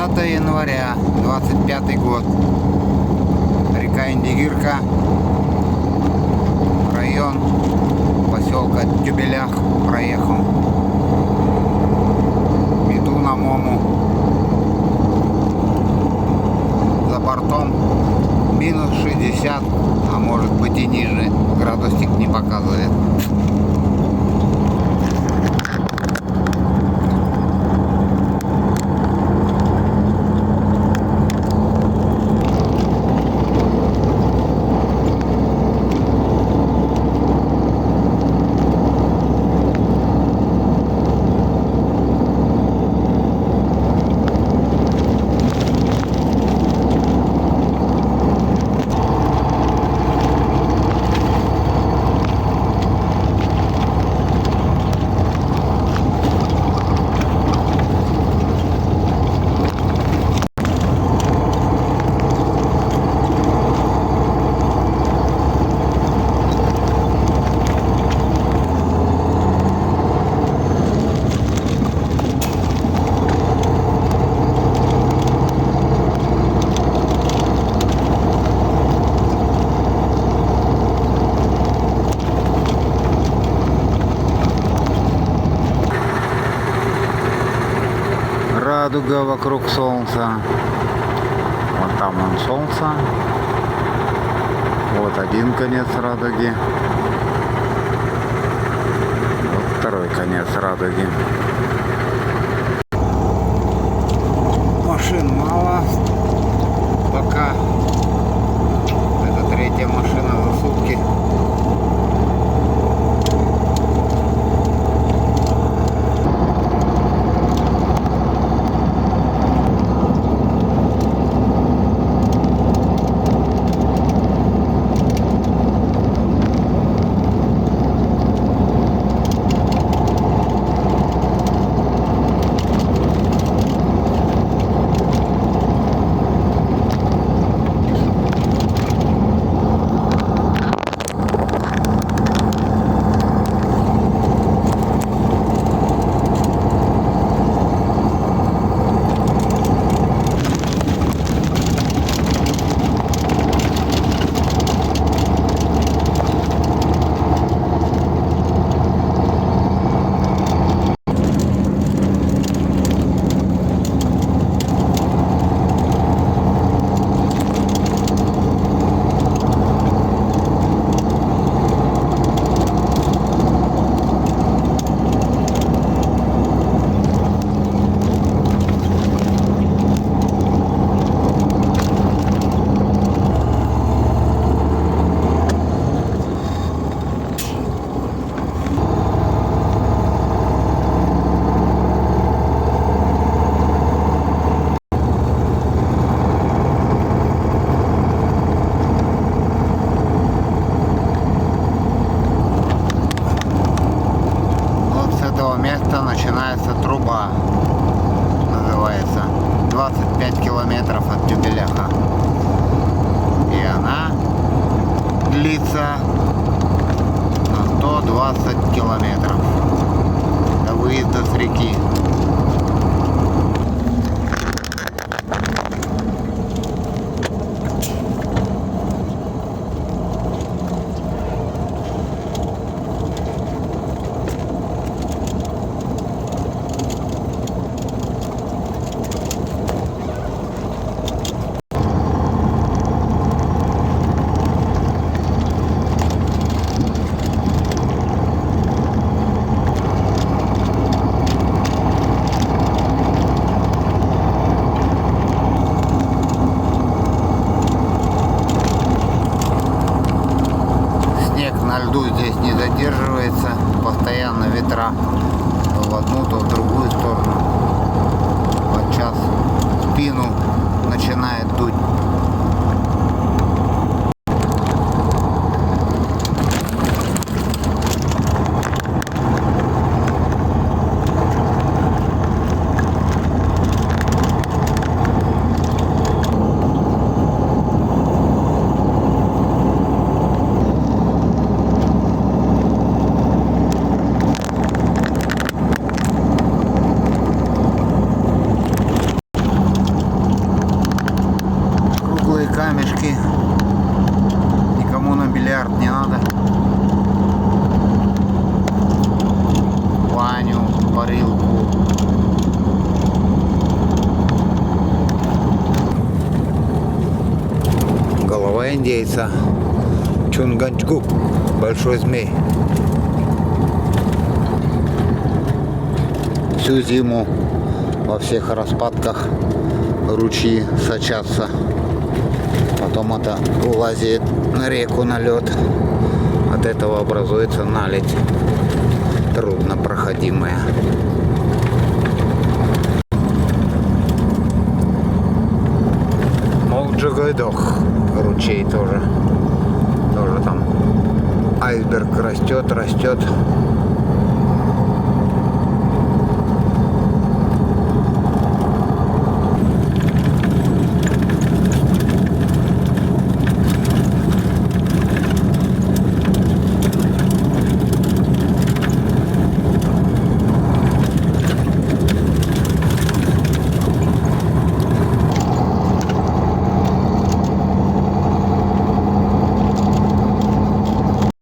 30 января 25 год. Река Индигирка. Район поселка Тюбелях проехал. Иду на Мому. За бортом минус 60, а может быть и ниже. Градусник не показывает. Радуга вокруг солнца. Вот там он солнце. Вот один конец радуги. Вот второй конец радуги. Машин мало. Пока. Это третья машина за сутки. Начинается труба, называется, 25 километров от Тюбеляха, и она длится на 120 километров до выезда с реки. На льду здесь не задерживается, постоянно ветра то в одну, то в другую сторону. Вот сейчас в спину начинает дуть. парилку. Голова индейца. Чунганчгук. Большой змей. Всю зиму во всех распадках ручьи сочатся. Потом это улазит на реку, на лед. От этого образуется наледь. Трудно проходимая. Молджигойдох. Ручей тоже. Тоже там айсберг растет, растет.